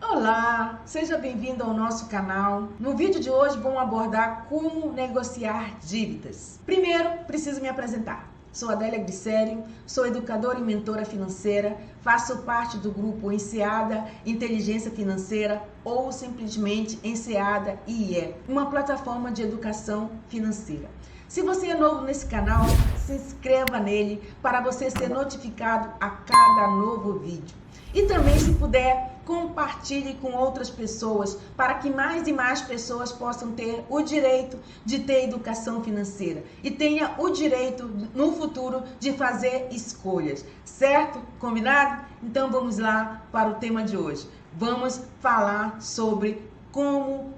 Olá, seja bem-vindo ao nosso canal. No vídeo de hoje vamos abordar como negociar dívidas. Primeiro, preciso me apresentar. Sou Adélia Glicério, sou educadora e mentora financeira, faço parte do grupo Enseada Inteligência Financeira ou simplesmente Enseada IE, uma plataforma de educação financeira. Se você é novo nesse canal, se inscreva nele para você ser notificado a cada novo vídeo. E também, se puder, compartilhe com outras pessoas para que mais e mais pessoas possam ter o direito de ter educação financeira e tenha o direito no futuro de fazer escolhas, certo? Combinado? Então vamos lá para o tema de hoje. Vamos falar sobre como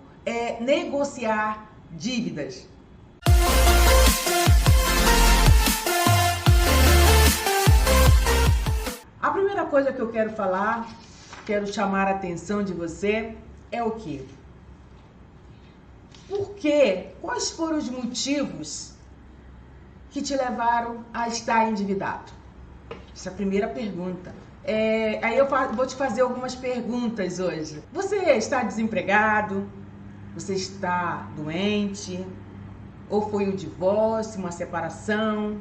negociar dívidas. A primeira coisa que eu quero falar, quero chamar a atenção de você, é o quê? Por quê? Quais foram os motivos que te levaram a estar endividado? Essa é a primeira pergunta. Aí eu vou te fazer algumas perguntas hoje. Você está desempregado? Você está doente? Ou foi um divórcio, uma separação?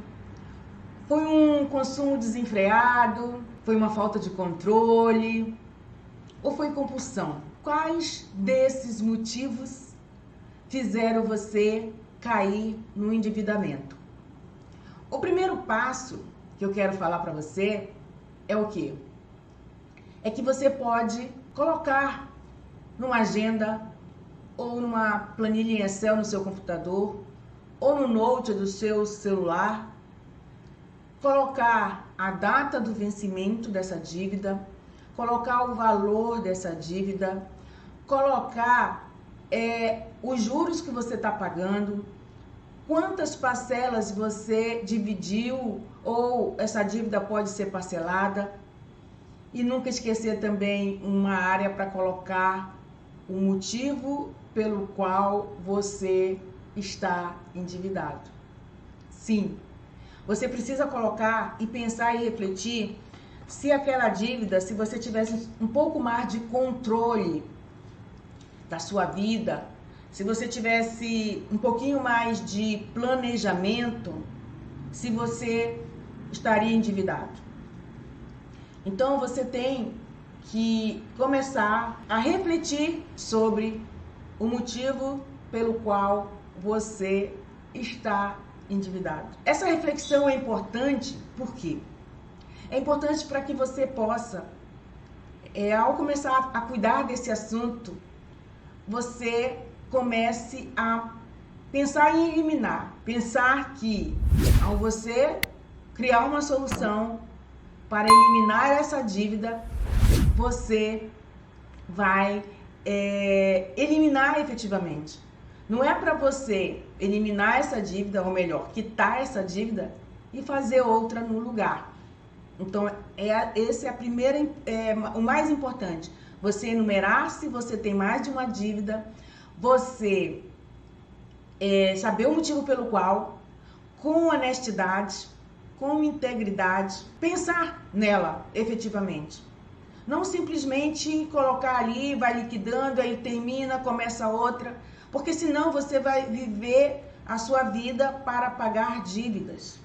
Foi um consumo desenfreado? Foi uma falta de controle? Ou foi compulsão? Quais desses motivos fizeram você cair no endividamento? O primeiro passo que eu quero falar para você é o quê? É que você pode colocar numa agenda ou numa planilha em Excel no seu computador ou no note do seu celular, colocar a data do vencimento dessa dívida, colocar o valor dessa dívida, colocar os juros que você está pagando, quantas parcelas você dividiu ou essa dívida pode ser parcelada, e nunca esquecer também uma área para colocar o motivo pelo qual você está endividado. Sim, você precisa colocar e pensar e refletir se aquela dívida, se você tivesse um pouco mais de controle da sua vida, se você tivesse um pouquinho mais de planejamento, se você estaria endividado. Então você tem que começar a refletir sobre o motivo pelo qual você está endividado. Essa reflexão é importante, por quê? É importante para que você possa, ao começar a cuidar desse assunto, você comece a pensar em eliminar. Pensar que, ao você criar uma solução para eliminar essa dívida, você vai eliminar efetivamente. Não é para você eliminar essa dívida, ou melhor, quitar essa dívida e fazer outra no lugar. Então, esse é a primeira, o mais importante. Você enumerar se você tem mais de uma dívida, você saber o motivo pelo qual, com honestidade, com integridade, pensar nela efetivamente. Não simplesmente colocar ali, vai liquidando, aí termina, começa outra, porque senão você vai viver a sua vida para pagar dívidas.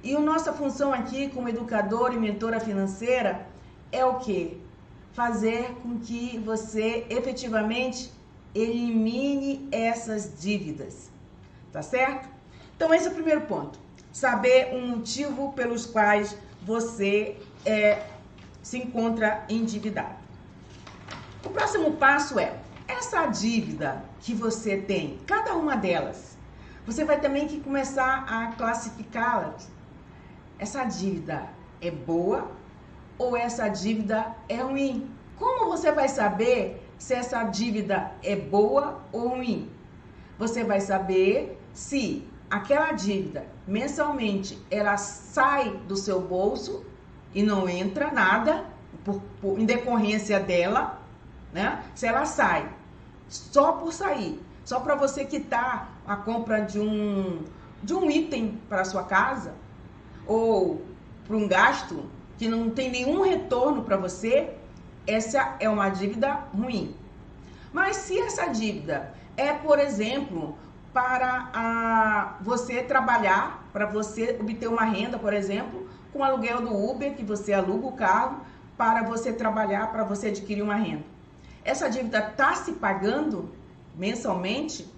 E a nossa função aqui como educadora e mentora financeira é o quê? Fazer com que você efetivamente elimine essas dívidas, tá certo? Então esse é o primeiro ponto, saber um motivo pelos quais você se encontra endividado. O próximo passo é, essa dívida que você tem, cada uma delas, você vai também que começar a classificá-las. Essa dívida é boa ou essa dívida é ruim? Como você vai saber se essa dívida é boa ou ruim? Você vai saber se aquela dívida mensalmente ela sai do seu bolso e não entra nada em decorrência dela, né? Se ela sai só por sair, só para você quitar a compra de um item para sua casa ou para um gasto que não tem nenhum retorno para você, essa é uma dívida ruim. Mas se essa dívida é, por exemplo, para você trabalhar, para você obter uma renda, por exemplo, com o aluguel do Uber, que você aluga o carro para você trabalhar, para você adquirir uma renda. Essa dívida está se pagando mensalmente,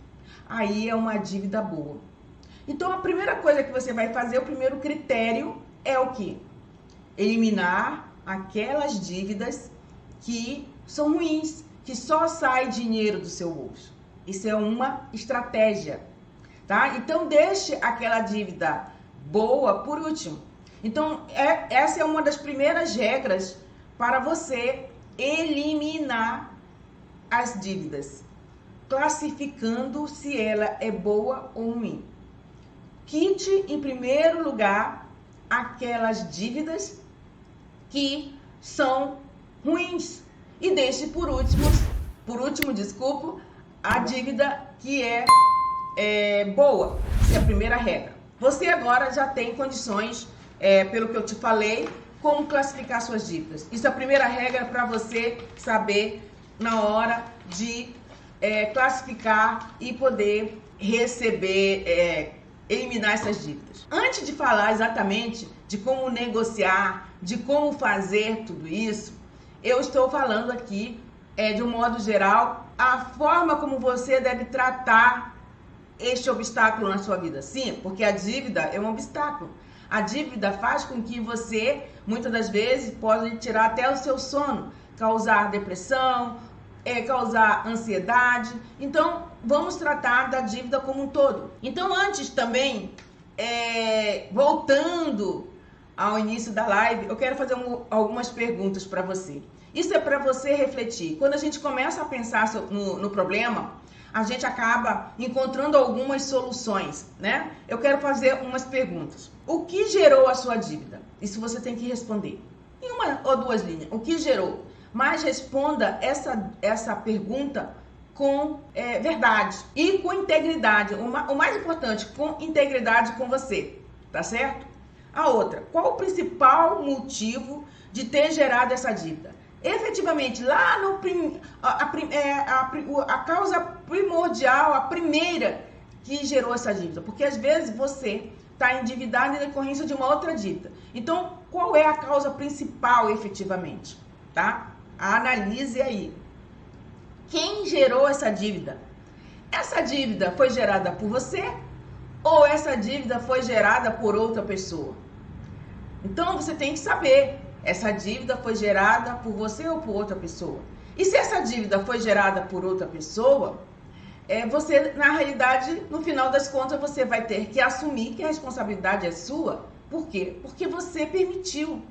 aí é uma dívida boa. Então, a primeira coisa que você vai fazer, o primeiro critério é o quê? Eliminar aquelas dívidas que são ruins, que só sai dinheiro do seu bolso. Isso é uma estratégia, tá? Então, deixe aquela dívida boa por último. Então, essa é uma das primeiras regras para você eliminar as dívidas, classificando se ela é boa ou ruim. Quite, em primeiro lugar, aquelas dívidas que são ruins e deixe por último, a dívida que é boa. Essa é a primeira regra. Você agora já tem condições, pelo que eu te falei, como classificar suas dívidas. Isso é a primeira regra para você saber na hora de classificar e poder receber, eliminar essas dívidas. Antes de falar exatamente de como negociar, de como fazer tudo isso, eu estou falando aqui, de um modo geral, a forma como você deve tratar este obstáculo na sua vida. Sim, porque a dívida é um obstáculo. A dívida faz com que você, muitas das vezes, pode tirar até o seu sono, causar depressão, causar ansiedade. Então, vamos tratar da dívida como um todo. Então, antes também, voltando ao início da live, eu quero fazer algumas perguntas para você. Isso é para você refletir. Quando a gente começa a pensar no problema, a gente acaba encontrando algumas soluções, né? Eu quero fazer umas perguntas. O que gerou a sua dívida? Isso você tem que responder. Em uma ou duas linhas. O que gerou? Mas responda essa pergunta com verdade e com integridade. O mais importante, com integridade com você, tá certo? A outra, qual o principal motivo de ter gerado essa dívida? Efetivamente, lá a causa primordial, a primeira que gerou essa dívida. Porque às vezes você está endividado em decorrência de uma outra dívida. Então, qual é a causa principal efetivamente? Tá? Analise aí. Quem gerou essa dívida? Essa dívida foi gerada por você ou essa dívida foi gerada por outra pessoa? Então, você tem que saber, essa dívida foi gerada por você ou por outra pessoa? E se essa dívida foi gerada por outra pessoa, você, na realidade, no final das contas, você vai ter que assumir que a responsabilidade é sua. Por quê? Porque você permitiu.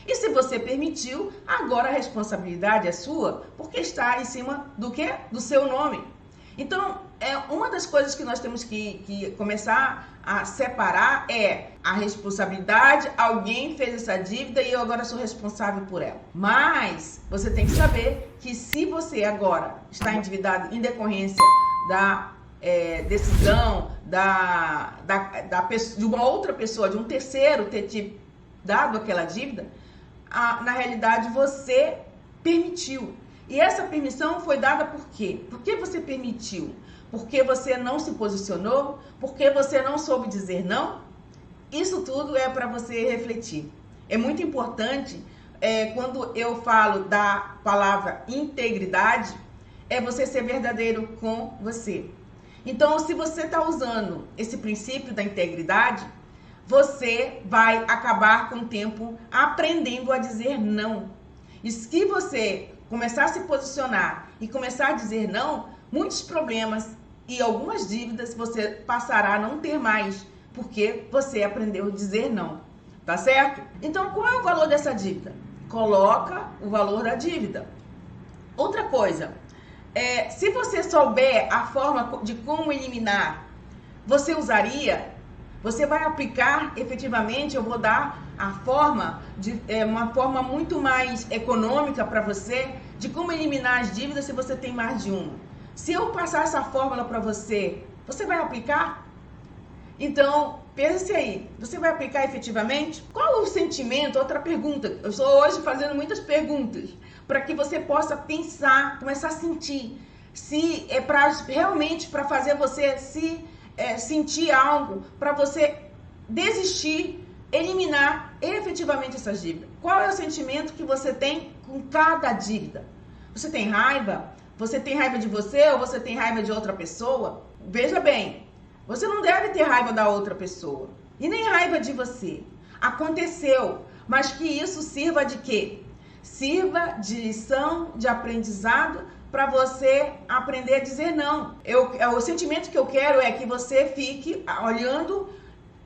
E se você permitiu, agora a responsabilidade é sua, porque está em cima do quê? Do seu nome. Então, uma das coisas que nós temos que começar a separar é a responsabilidade. Alguém fez essa dívida e eu agora sou responsável por ela. Mas você tem que saber que se você agora está endividado em decorrência da decisão de uma outra pessoa, de um terceiro ter te dado aquela dívida, na realidade você permitiu. E essa permissão foi dada por quê? Por que você permitiu? Porque você não se posicionou? Porque você não soube dizer não? Isso tudo é para você refletir. É muito importante, quando eu falo da palavra integridade, é você ser verdadeiro com você. Então, se você está usando esse princípio da integridade, você vai acabar com o tempo aprendendo a dizer não. E se você começar a se posicionar e começar a dizer não, muitos problemas e algumas dívidas você passará a não ter mais, porque você aprendeu a dizer não, tá certo? Então, qual é o valor dessa dívida? Coloca o valor da dívida. Outra coisa, se você souber a forma de como eliminar, você usaria? Você vai aplicar efetivamente? Eu vou dar a forma, uma forma muito mais econômica para você de como eliminar as dívidas se você tem mais de uma. Se eu passar essa fórmula para você, você vai aplicar? Então, pense aí, você vai aplicar efetivamente? Qual o sentimento? Outra pergunta, eu estou hoje fazendo muitas perguntas, para que você possa pensar, começar a sentir. Se é realmente para fazer você sentir algo, para você desistir, eliminar efetivamente essas dívidas. Qual é o sentimento que você tem com cada dívida? Você tem raiva? Você tem raiva de você ou você tem raiva de outra pessoa? Veja bem, você não deve ter raiva da outra pessoa e nem raiva de você. Aconteceu, mas que isso sirva de quê? Sirva de lição, de aprendizado, para você aprender a dizer não. O sentimento que eu quero é que você fique olhando,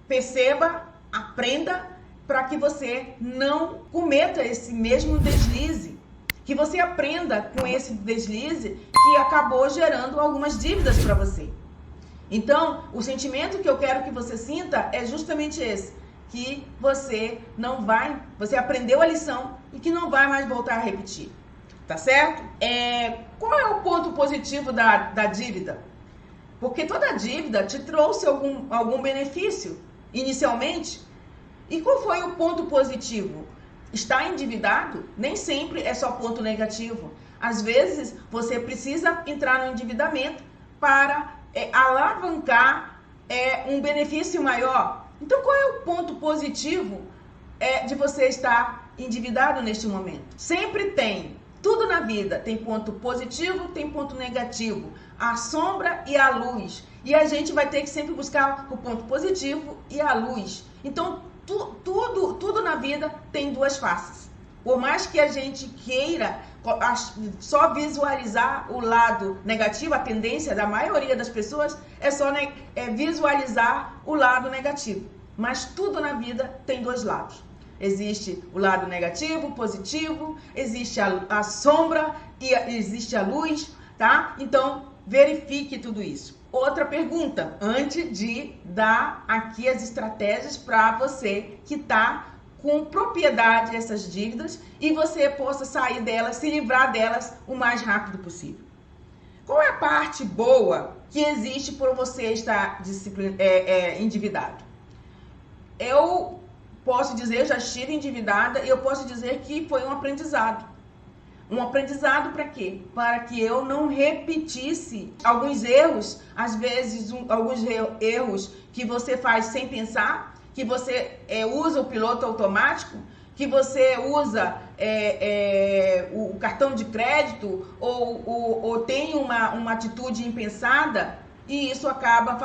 perceba, aprenda, para que você não cometa esse mesmo deslize. Que você aprenda com esse deslize que acabou gerando algumas dívidas para você. Então, o sentimento que eu quero que você sinta é justamente esse. Que você você aprendeu a lição e que não vai mais voltar a repetir. Tá certo? Qual é o ponto positivo da dívida? Porque toda dívida te trouxe algum benefício inicialmente. E qual foi o ponto positivo? Estar endividado nem sempre é só ponto negativo. Às vezes, você precisa entrar no endividamento para alavancar um benefício maior. Então, qual é o ponto positivo de você estar endividado neste momento? Sempre tem. Tudo na vida tem ponto positivo, tem ponto negativo. A sombra e a luz. E a gente vai ter que sempre buscar o ponto positivo e a luz. Então, tudo na vida tem duas faces. Por mais que a gente queira só visualizar o lado negativo, a tendência da maioria das pessoas é só visualizar o lado negativo. Mas tudo na vida tem dois lados. Existe o lado negativo, positivo, existe a sombra e existe a luz, tá? Então, verifique tudo isso. Outra pergunta, antes de dar aqui as estratégias para você que está com propriedade dessas dívidas e você possa sair delas, se livrar delas o mais rápido possível. Qual é a parte boa que existe por você estar endividado? Eu posso dizer, eu já estive endividada e eu posso dizer que foi um aprendizado. Um aprendizado para quê? Para que eu não repetisse alguns erros, às vezes alguns erros que você faz sem pensar, que você usa o piloto automático, que você usa o cartão de crédito ou tem uma atitude impensada e isso acaba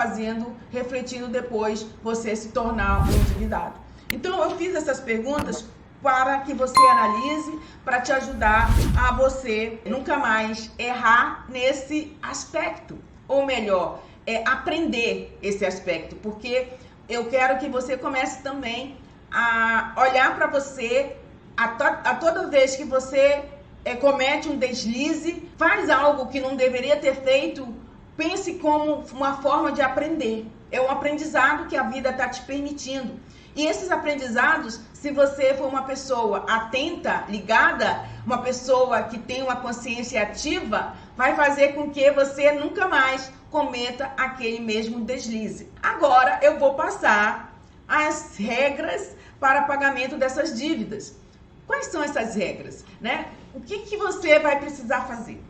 refletindo depois você se tornar um endividado. Então eu fiz essas perguntas para que você analise, para te ajudar a você nunca mais errar nesse aspecto. Ou melhor, aprender esse aspecto, porque eu quero que você comece também a olhar para você a toda vez que você comete um deslize, faz algo que não deveria ter feito, pense como uma forma de aprender. É um aprendizado que a vida está te permitindo. E esses aprendizados, se você for uma pessoa atenta, ligada, uma pessoa que tem uma consciência ativa, vai fazer com que você nunca mais cometa aquele mesmo deslize. Agora eu vou passar as regras para pagamento dessas dívidas. Quais são essas regras, né? O que você vai precisar fazer?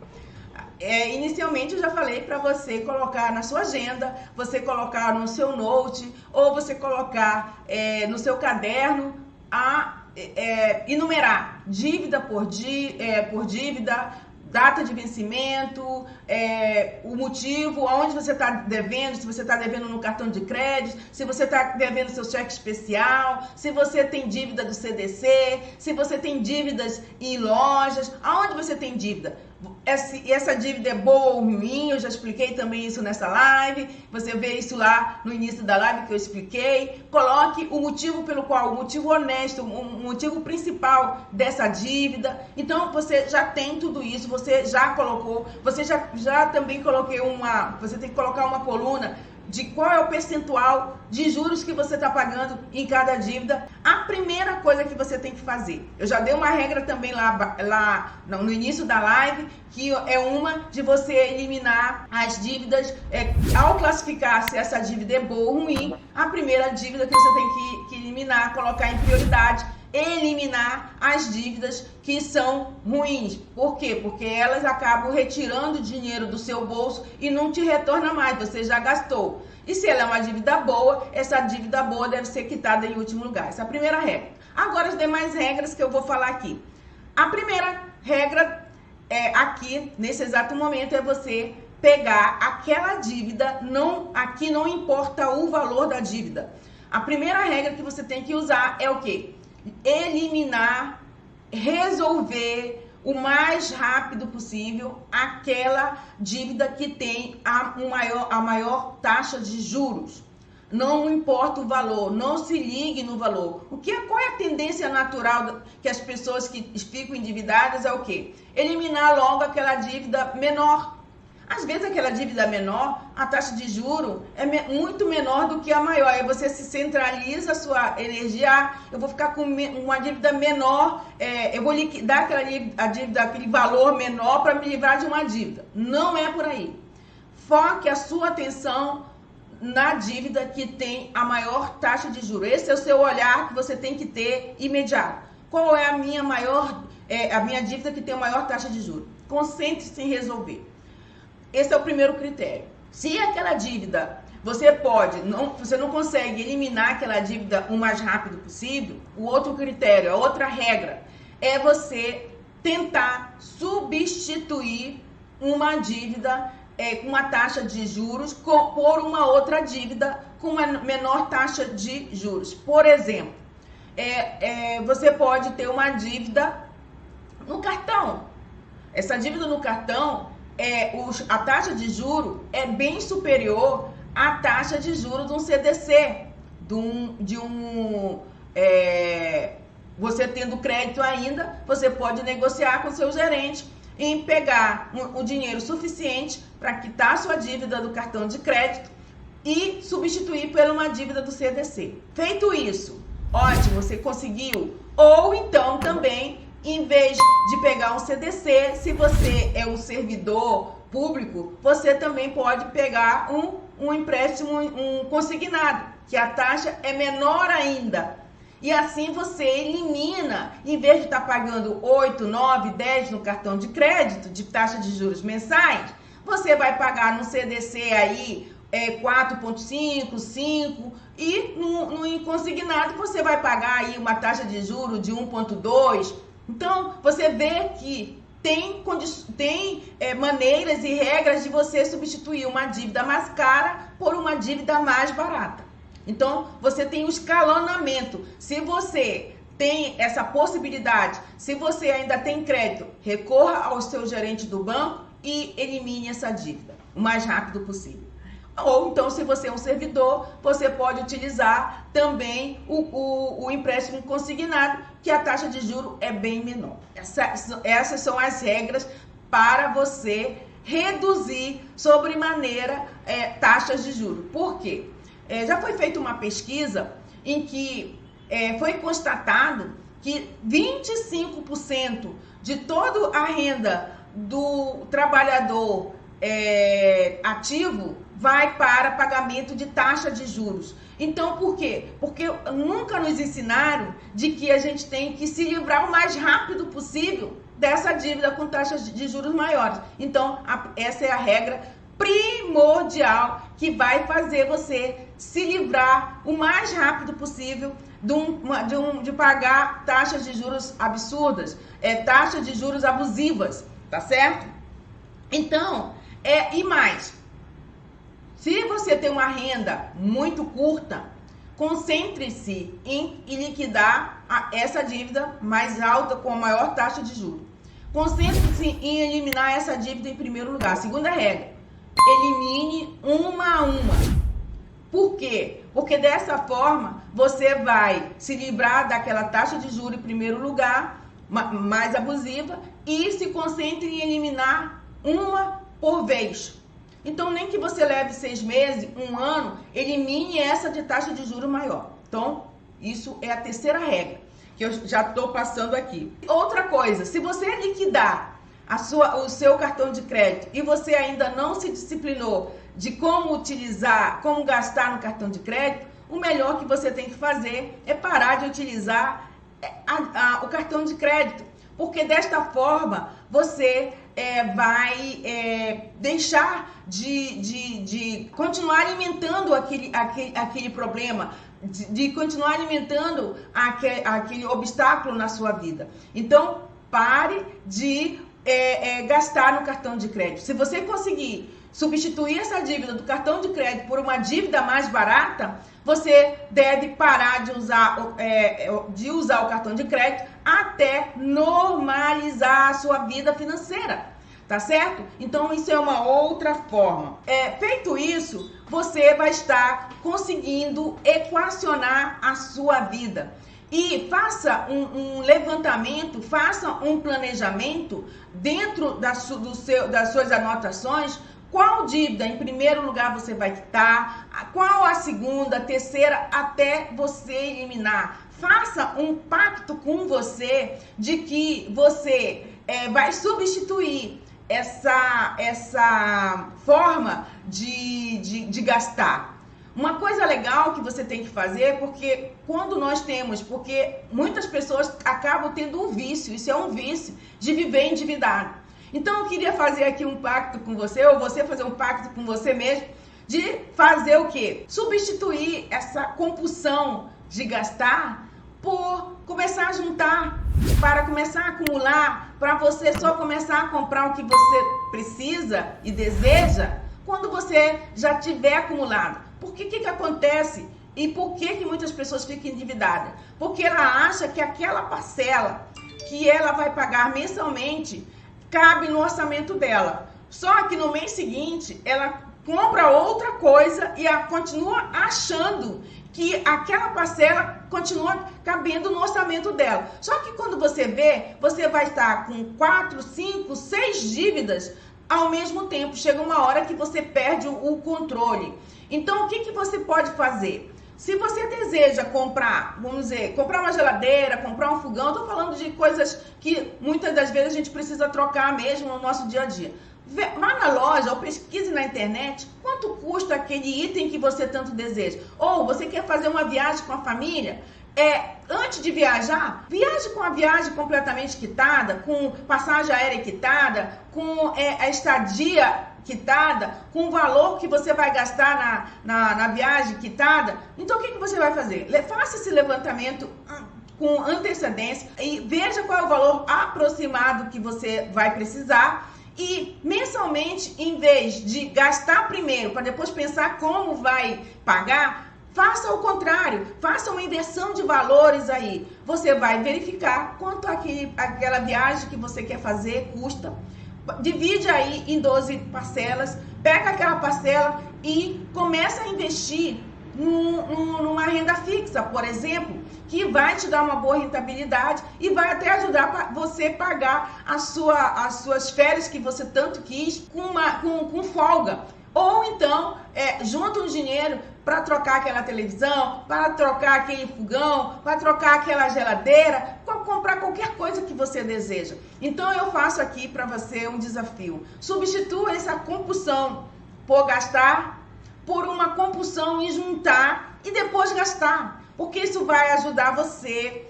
Inicialmente eu já falei para você colocar na sua agenda, você colocar no seu note ou você colocar no seu caderno enumerar dívida por dívida, data de vencimento, o motivo, aonde você está devendo, se você está devendo no cartão de crédito, se você está devendo seu cheque especial, se você tem dívida do CDC, se você tem dívidas em lojas, aonde você tem dívida. Essa dívida é boa ou ruim, eu já expliquei também isso nessa live, você vê isso lá no início da live que eu expliquei. Coloque o motivo pelo qual, o motivo honesto, o motivo principal dessa dívida. Então você já tem tudo isso, você já colocou, você já também coloquei você tem que colocar uma coluna de qual é o percentual de juros que você está pagando em cada dívida. A primeira coisa que você tem que fazer, eu já dei uma regra também lá no início da live, que é uma de você eliminar as dívidas, ao classificar se essa dívida é boa ou ruim, a primeira dívida que você tem que eliminar, colocar em prioridade, eliminar as dívidas que são ruins. Por quê? Porque elas acabam retirando dinheiro do seu bolso e não te retorna mais, você já gastou. E se ela é uma dívida boa, essa dívida boa deve ser quitada em último lugar. Essa é a primeira regra. Agora as demais regras que eu vou falar aqui. A primeira regra aqui, nesse exato momento, é você pegar aquela dívida, aqui não importa o valor da dívida. A primeira regra que você tem que usar é o quê? Eliminar, resolver o mais rápido possível aquela dívida que tem a maior taxa de juros. Não importa o valor, não se ligue no valor. Qual é a tendência natural que as pessoas que ficam endividadas é o quê? Eliminar logo aquela dívida menor. Às vezes aquela dívida menor, a taxa de juro é muito menor do que a maior. Aí você se centraliza a sua energia, eu vou ficar com uma dívida menor, eu vou liquidar aquele valor menor para me livrar de uma dívida. Não é por aí. Foque a sua atenção na dívida que tem a maior taxa de juros. Esse é o seu olhar que você tem que ter imediato. Qual é a minha dívida que tem a maior taxa de juros? Concentre-se em resolver. Esse é o primeiro critério. Se aquela dívida você não consegue eliminar aquela dívida o mais rápido possível, o outro critério, a outra regra, é você tentar substituir uma dívida com uma taxa de juros por uma outra dívida com uma menor taxa de juros. Por exemplo, você pode ter uma dívida no cartão. Essa dívida no cartão, a taxa de juro é bem superior à taxa de juro de um CDC, você tendo crédito ainda, você pode negociar com seu gerente em pegar o dinheiro suficiente para quitar a sua dívida do cartão de crédito e substituir por uma dívida do CDC. Feito isso, ótimo, você conseguiu. Ou então também, em vez de pegar um CDC, se você é um servidor público, você também pode pegar um empréstimo, um consignado, que a taxa é menor ainda. E assim você elimina, em vez de estar pagando 8, 9, 10 no cartão de crédito, de taxa de juros mensais, você vai pagar no CDC aí 4,5, 5 e no consignado você vai pagar aí uma taxa de juros de 1,2. Então, você vê que tem maneiras e regras de você substituir uma dívida mais cara por uma dívida mais barata. Então, você tem o escalonamento. Se você tem essa possibilidade, se você ainda tem crédito, recorra ao seu gerente do banco e elimine essa dívida o mais rápido possível. Ou então, se você é um servidor, você pode utilizar também o empréstimo consignado, que a taxa de juros é bem menor. Essas são as regras para você reduzir sobremaneira taxas de juros. Por quê? Já foi feita uma pesquisa em que foi constatado que 25% de toda a renda do trabalhador ativo vai para pagamento de taxa de juros. Então, por quê? Porque nunca nos ensinaram de que a gente tem que se livrar o mais rápido possível dessa dívida com taxas de juros maiores. Então, essa é a regra primordial que vai fazer você se livrar o mais rápido possível de pagar taxas de juros absurdas, taxas de juros abusivas, tá certo? Então, e mais, se você tem uma renda muito curta, concentre-se em liquidar essa dívida mais alta com a maior taxa de juros. Concentre-se em eliminar essa dívida em primeiro lugar. Segunda regra, elimine uma a uma. Por quê? Porque dessa forma você vai se livrar daquela taxa de juros em primeiro lugar, mais abusiva, e se concentre em eliminar uma por vez. Então, nem que você leve 6 meses, 1 ano, elimine essa de taxa de juros maior. Então, isso é a terceira regra, que eu já estou passando aqui. Outra coisa, se você liquidar o seu cartão de crédito e você ainda não se disciplinou de como utilizar, como gastar no cartão de crédito, o melhor que você tem que fazer é parar de utilizar o cartão de crédito, porque desta forma você vai deixar de continuar alimentando aquele problema, de continuar alimentando aquele obstáculo na sua vida. Então, pare de gastar no cartão de crédito. Se você conseguir substituir essa dívida do cartão de crédito por uma dívida mais barata, você deve parar de usar o cartão de crédito até normalizar a sua vida financeira, tá certo? Então, isso é uma outra forma. Feito isso, você vai estar conseguindo equacionar a sua vida. E faça um levantamento, faça um planejamento dentro das suas anotações. Qual dívida, em primeiro lugar, você vai quitar? Qual a segunda, a terceira, até você eliminar? Faça um pacto com você de que você vai substituir essa forma de gastar. Uma coisa legal que você tem que fazer, porque muitas pessoas acabam tendo um vício, isso é um vício, de viver endividado. Então, eu queria fazer aqui um pacto com você, ou você fazer um pacto com você mesmo, de fazer o quê? Substituir essa compulsão de gastar por começar a juntar, para começar a acumular, para você só começar a comprar o que você precisa e deseja quando você já tiver acumulado. Por que acontece? E por que muitas pessoas ficam endividadas? Porque ela acha que aquela parcela que ela vai pagar mensalmente cabe no orçamento dela. Só que no mês seguinte, ela compra outra coisa e ela continua achando que aquela parcela continua cabendo no orçamento dela. Só que quando você vê, você vai estar com 4, 5, 6 dívidas ao mesmo tempo. Chega uma hora que você perde o controle. Então, o que você pode fazer? Se você deseja comprar, vamos dizer, comprar uma geladeira, comprar um fogão, estou falando de coisas que muitas das vezes a gente precisa trocar mesmo no nosso dia a dia. Vá na loja ou pesquise na internet quanto custa aquele item que você tanto deseja. Ou você quer fazer uma viagem com a família, antes de viajar, viaje com a viagem completamente quitada, com passagem aérea quitada, com a estadia quitada, com o valor que você vai gastar na viagem quitada. Então, o que você vai fazer? Faça esse levantamento com antecedência e veja qual é o valor aproximado que você vai precisar. E mensalmente, em vez de gastar primeiro para depois pensar como vai pagar, faça o contrário, faça uma inversão de valores aí. Você vai verificar quanto aquela viagem que você quer fazer custa. Divide aí em 12 parcelas, pega aquela parcela e começa a investir numa renda fixa, por exemplo, que vai te dar uma boa rentabilidade e vai até ajudar você a pagar as suas férias que você tanto quis com folga. Ou então, junta um dinheiro para trocar aquela televisão, para trocar aquele fogão, para trocar aquela geladeira, para comprar qualquer coisa que você deseja. Então, eu faço aqui para você um desafio. Substitua essa compulsão por gastar por uma compulsão em juntar e depois gastar. Porque isso vai ajudar você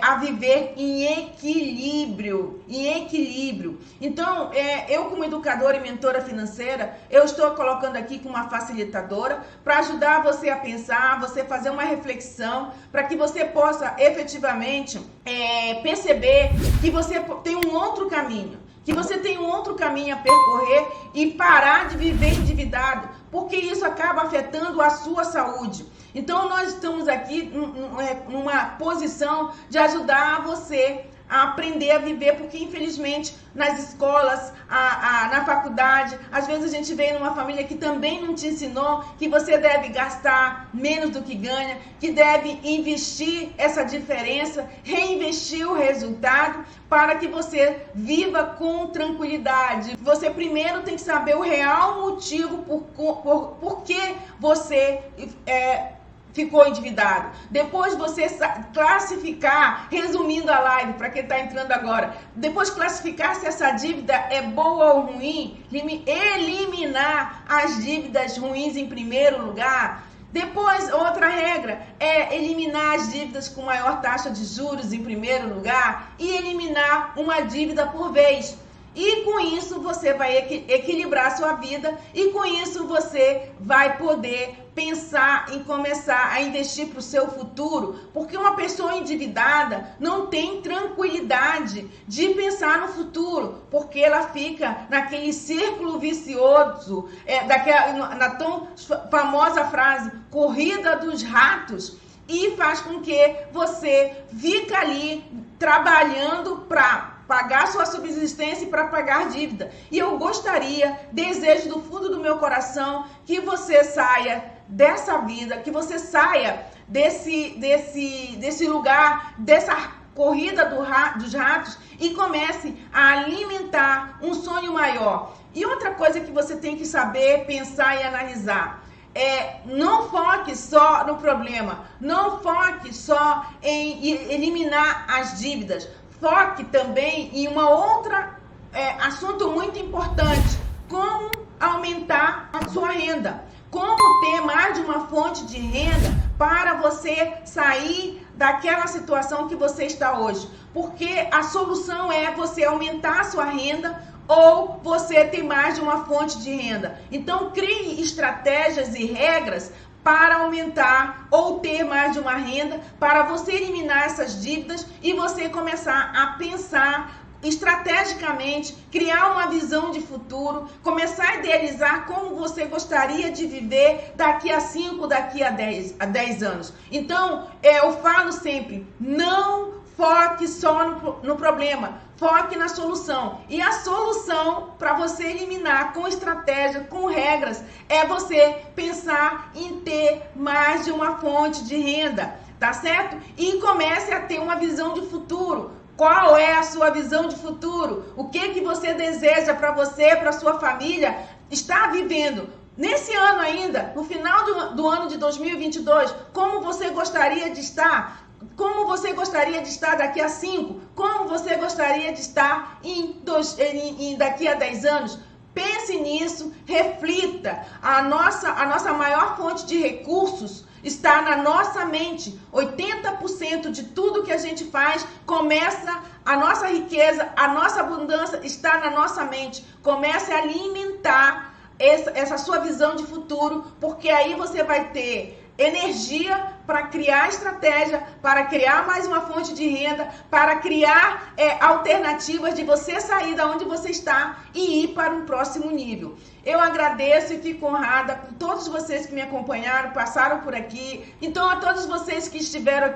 a viver em equilíbrio, Então, eu como educadora e mentora financeira, eu estou colocando aqui com uma facilitadora para ajudar você a pensar, você fazer uma reflexão, para que você possa efetivamente perceber que você tem um outro caminho, a percorrer e parar de viver endividado, porque isso acaba afetando a sua saúde. Então, nós estamos aqui numa posição de ajudar você a aprender a viver, porque infelizmente nas escolas, na faculdade, às vezes a gente vem numa família que também não te ensinou que você deve gastar menos do que ganha, que deve investir essa diferença, reinvestir o resultado para que você viva com tranquilidade. Você primeiro tem que saber o real motivo por que você ficou endividado. Depois você classificar, resumindo a live para quem está entrando agora, depois classificar se essa dívida é boa ou ruim, eliminar as dívidas ruins em primeiro lugar, Depois, outra regra é eliminar as dívidas com maior taxa de juros em primeiro lugar e eliminar uma dívida por vez. E com isso você vai equilibrar a sua vida e com isso você vai poder pensar em começar a investir para o seu futuro, porque uma pessoa endividada não tem tranquilidade de pensar no futuro, porque ela fica naquele círculo vicioso, na tão famosa frase, corrida dos ratos, e faz com que você fica ali trabalhando para pagar sua subsistência e para pagar dívida. E eu desejo do fundo do meu coração que você saia dessa vida, que você saia desse lugar, dessa corrida dos ratos e comece a alimentar um sonho maior. E outra coisa que você tem que saber, pensar e analisar. Não foque só no problema, não foque só em eliminar as dívidas, foque também em uma outra assunto muito importante, como aumentar a sua renda, como ter mais de uma fonte de renda para você sair daquela situação que você está hoje, porque a solução é você aumentar a sua renda ou você ter mais de uma fonte de renda. Então crie estratégias e regras para aumentar ou ter mais de uma renda, para você eliminar essas dívidas e você começar a pensar estrategicamente, criar uma visão de futuro, começar a idealizar como você gostaria de viver daqui a 5, daqui a 10 anos. Então, eu falo sempre, não foque só no problema, foque na solução. E a solução para você eliminar com estratégia, com regras, é você pensar em ter mais de uma fonte de renda, tá certo? E comece a ter uma visão de futuro. Qual é a sua visão de futuro? O que você deseja para você, para sua família, estar vivendo? Nesse ano ainda, no final do ano de 2022, como você gostaria de estar? Como você gostaria de estar daqui a 5? Como você gostaria de estar daqui a 10 anos? Pense nisso, reflita. A nossa maior fonte de recursos está na nossa mente. 80% de tudo que a gente faz começa, a nossa riqueza, a nossa abundância está na nossa mente. Comece a alimentar essa sua visão de futuro, porque aí você vai ter energia para criar estratégia, para criar mais uma fonte de renda, para criar alternativas de você sair da onde você está e ir para um próximo nível. Eu agradeço e fico honrada por todos vocês que me acompanharam, passaram por aqui. Então, a todos vocês que estiveram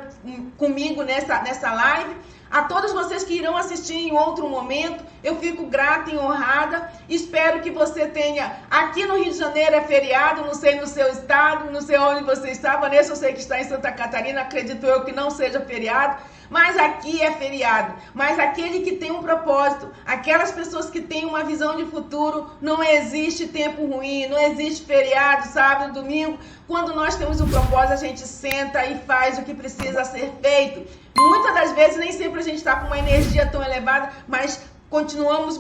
comigo nessa live, a todos vocês que irão assistir em outro momento, eu fico grata e honrada. Espero que você tenha, aqui no Rio de Janeiro é feriado, não sei no seu estado, não sei onde você está, Vanessa, eu sei que está em Santa Catarina, acredito eu que não seja feriado, mas aqui é feriado. Mas aquele que tem um propósito, aquelas pessoas que têm uma visão de futuro, não existe tempo ruim, não existe feriado, sábado, domingo. Quando nós temos um propósito, a gente senta e faz o que precisa ser feito. Muitas das vezes, nem sempre a gente está com uma energia tão elevada, mas continuamos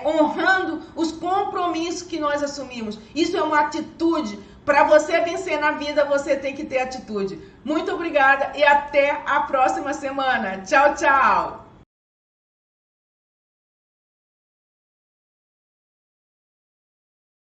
honrando os compromissos que nós assumimos. Isso é uma atitude. Para você vencer na vida, você tem que ter atitude. Muito obrigada e até a próxima semana. Tchau, tchau!